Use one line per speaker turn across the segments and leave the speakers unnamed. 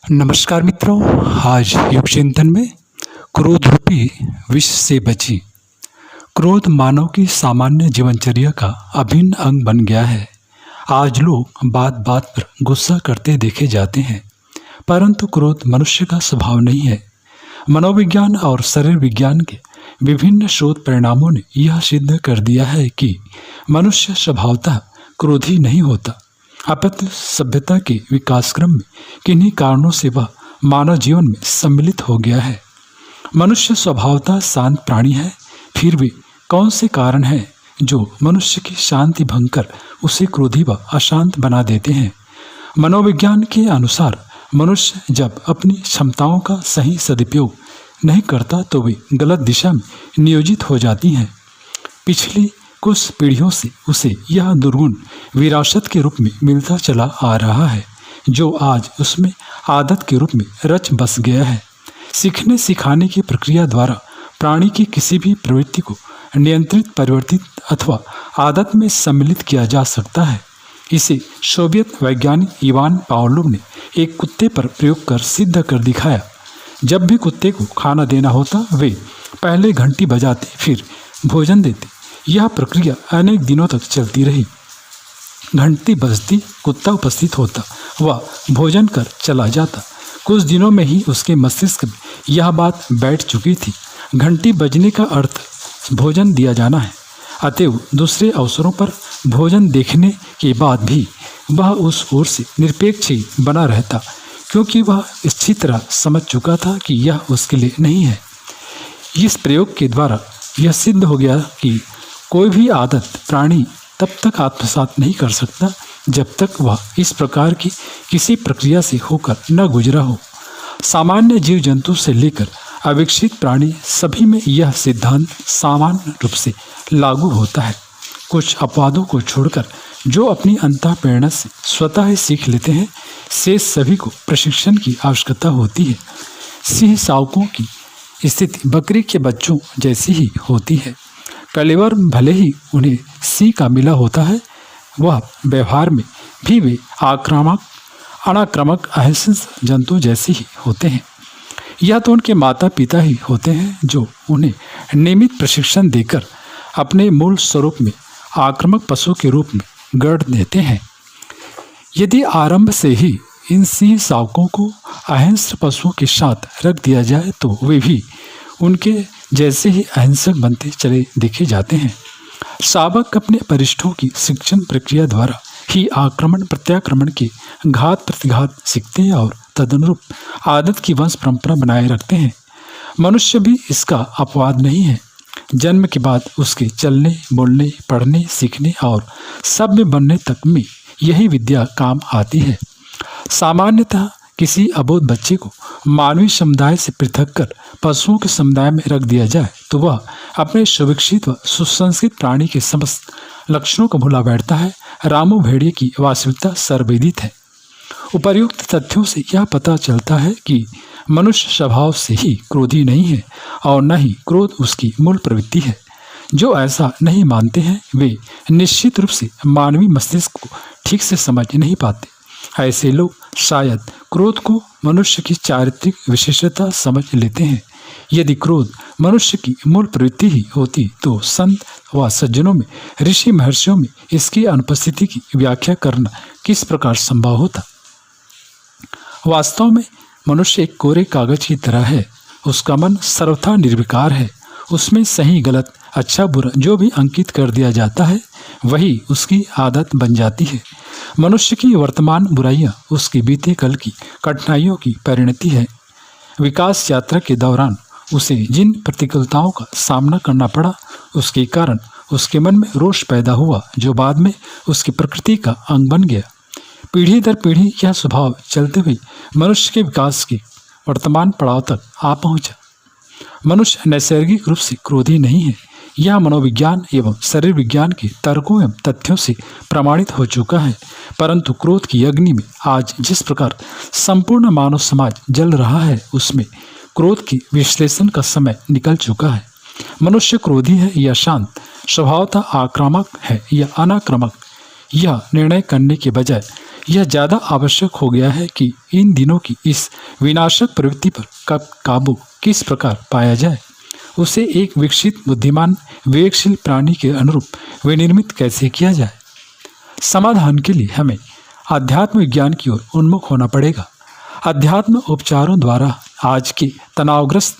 नमस्कार मित्रों। आज योग चिंतन में क्रोध रूपी विष से बची। क्रोध मानव की सामान्य जीवनचर्या का अभिन्न अंग बन गया है। आज लोग बात बात पर गुस्सा करते देखे जाते हैं, परंतु क्रोध मनुष्य का स्वभाव नहीं है। मनोविज्ञान और शरीर विज्ञान के विभिन्न शोध परिणामों ने यह सिद्ध कर दिया है कि मनुष्य स्वभावतः क्रोधी नहीं होता, अपितु सभ्यता के विकास क्रम में किन्हीं कारणों से वह मानव जीवन में सम्मिलित हो गया है। मनुष्य स्वभावतः शांत प्राणी है, फिर भी कौन से कारण हैं जो मनुष्य की शांति भंग कर उसे क्रोधी व अशांत बना देते हैं। मनोविज्ञान के अनुसार मनुष्य जब अपनी क्षमताओं का सही सदुपयोग नहीं करता तो वे गलत दिशा में नियोजित हो जाती हैं। पिछली कुछ पीढ़ियों से उसे यह दुर्गुण विरासत के रूप में मिलता चला आ रहा है, जो आज उसमें आदत के रूप में रच बस गया है। सीखने सिखाने की प्रक्रिया द्वारा प्राणी की किसी भी प्रवृत्ति को नियंत्रित, परिवर्तित अथवा आदत में सम्मिलित किया जा सकता है। इसे सोवियत वैज्ञानिक इवान पावलोव ने एक कुत्ते पर प्रयोग कर सिद्ध कर दिखाया। जब भी कुत्ते को खाना देना होता, वे पहले घंटी बजाते, फिर भोजन देते। यह प्रक्रिया अनेक दिनों तक चलती रही। घंटी बजती, कुत्ता उपस्थित होता, वह भोजन कर चला जाता। कुछ दिनों में ही उसके मस्तिष्क में यह बात बैठ चुकी थी। घंटी बजने का अर्थ भोजन दिया जाना है, अतएव दूसरे अवसरों पर भोजन देखने के बाद भी वह उस ओर से निरपेक्ष ही बना रहता, क्योंकि वह अच्छी तरह समझ चुका था कि यह उसके लिए नहीं है। इस प्रयोग के द्वारा यह सिद्ध हो गया कि कोई भी आदत प्राणी तब तक आत्मसात नहीं कर सकता जब तक वह इस प्रकार की किसी प्रक्रिया से होकर न गुजरा हो। सामान्य जीव जंतु से लेकर अविकसित प्राणी सभी में यह सिद्धांत सामान्य रूप से लागू होता है। कुछ अपवादों को छोड़कर जो अपनी अंतःप्रेरणा से स्वतः ही सीख लेते हैं, से सभी को प्रशिक्षण की आवश्यकता होती है। सिंह शावकों की स्थिति बकरी के बच्चों जैसी ही होती है। कलेवर भले ही उन्हें सी का मिला होता है, वह व्यवहार में भी वे अनाक्रामक अहिंसक जंतु जैसे ही होते हैं। यह तो उनके माता पिता ही होते हैं जो उन्हें नियमित प्रशिक्षण देकर अपने मूल स्वरूप में आक्रामक पशु के रूप में गढ़ देते हैं। यदि आरंभ से ही इन सिंह शावकों को अहिंसक पशुओं के साथ रख दिया जाए तो वे भी उनके जैसे ही अहिंसक बनते चले देखे जाते हैं। शावक अपने वरिष्ठों की शिक्षण प्रक्रिया द्वारा ही आक्रमण प्रत्याक्रमण के घात प्रतिघात सीखते हैं और तदनुरूप आदत की वंश परंपरा बनाए रखते हैं। मनुष्य भी इसका अपवाद नहीं है। जन्म के बाद उसके चलने, बोलने, पढ़ने, सीखने और सब में बनने तक में यही विद्या काम आती है। सामान्यतः किसी अबोध बच्चे को मानवीय समुदाय से पृथक कर पशुओं के समुदाय में रख दिया जाए तो वह अपने सुविकसित व सुसंस्कृत प्राणी के समस्त लक्षणों को भुला बैठता है। रामू भेड़िए की वास्तविकता सर्वविदित है। उपर्युक्त तथ्यों से यह पता चलता है कि मनुष्य स्वभाव से ही क्रोधी नहीं है और न ही क्रोध उसकी मूल प्रवृत्ति है। जो ऐसा नहीं मानते हैं वे निश्चित रूप से मानवीय मस्तिष्क को ठीक से समझ नहीं पाते। ऐसे लोग शायद क्रोध को मनुष्य की चारित्रिक विशेषता समझ लेते हैं। यदि क्रोध मनुष्य की मूल प्रवृत्ति ही होती तो संत व सज्जनों में, ऋषि महर्षियों में इसकी अनुपस्थिति की व्याख्या करना किस प्रकार संभव होता। वास्तव में मनुष्य एक कोरे कागज की तरह है। उसका मन सर्वथा निर्विकार है। उसमें सही गलत, अच्छा बुरा जो भी अंकित कर दिया जाता है वही उसकी आदत बन जाती है। मनुष्य की वर्तमान बुराइयां उसके बीते कल की कठिनाइयों की परिणति है। विकास यात्रा के दौरान उसे जिन प्रतिकूलताओं का सामना करना पड़ा, उसके कारण उसके मन में रोष पैदा हुआ, जो बाद में उसकी प्रकृति का अंग बन गया। पीढ़ी दर पीढ़ी यह स्वभाव चलते हुए मनुष्य के विकास के वर्तमान पड़ाव तक आ पहुंचा। मनुष्य नैसर्गिक रूप से क्रोधी नहीं है। यह मनोविज्ञान एवं शरीर विज्ञान के तर्कों एवं तथ्यों से प्रमाणित हो चुका है। परंतु क्रोध की अग्नि में आज जिस प्रकार संपूर्ण मानव समाज जल रहा है, उसमें क्रोध की विश्लेषण का समय निकल चुका है। मनुष्य क्रोधी है या शांत, स्वभावतः आक्रामक है या अनाक्रामक, यह निर्णय करने के बजाय यह ज़्यादा आवश्यक हो गया है कि इन दिनों की इस विनाशक प्रवृत्ति पर कब काबू किस प्रकार पाया जाए, उसे एक विकसित बुद्धिमान विवेकशील प्राणी के अनुरूप विनिर्मित कैसे किया जाए। समाधान के लिए हमें आध्यात्म विज्ञान की ओर उन्मुख होना पड़ेगा। अध्यात्म उपचारों द्वारा आज के तनावग्रस्त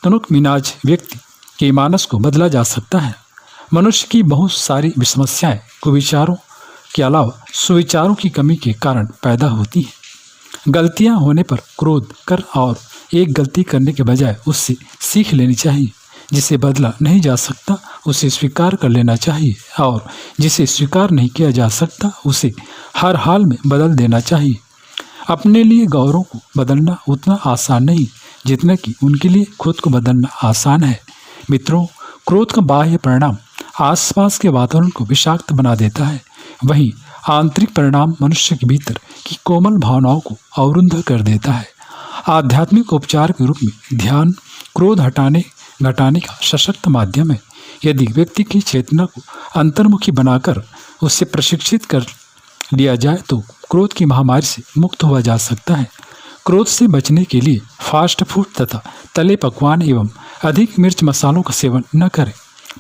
तनुक मिनाज व्यक्ति के मानस को बदला जा सकता है। मनुष्य की बहुत सारी समस्याएं कुविचारों के अलावा सुविचारों की कमी के कारण पैदा होती हैं। गलतियां होने पर क्रोध कर और एक गलती करने के बजाय उससे सीख लेनी चाहिए। जिसे बदला नहीं जा सकता उसे स्वीकार कर लेना चाहिए और जिसे स्वीकार नहीं किया जा सकता उसे हर हाल में बदल देना चाहिए। अपने लिए गौरव को बदलना उतना आसान नहीं जितना कि उनके लिए खुद को बदलना आसान है। मित्रों, क्रोध का बाह्य परिणाम आसपास के वातावरण को विषाक्त बना देता है, वहीं आंतरिक परिणाम मनुष्य के भीतर की कोमल भावनाओं को अवरुद्ध कर देता है। आध्यात्मिक उपचार के रूप में ध्यान क्रोध घटाने का सशक्त माध्यम है। यदि व्यक्ति की चेतना को अंतर्मुखी बनाकर उससे प्रशिक्षित कर लिया जाए तो क्रोध की महामारी से मुक्त हुआ जा सकता है। क्रोध से बचने के लिए फास्ट फूड तथा तले पकवान एवं अधिक मिर्च मसालों का सेवन न करें।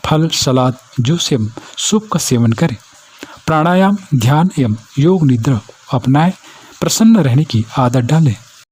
फल, सलाद, जूस एवं सूप का सेवन करें। प्राणायाम, ध्यान एवं योग निद्रा को अपनाएं। प्रसन्न रहने की आदत डालें।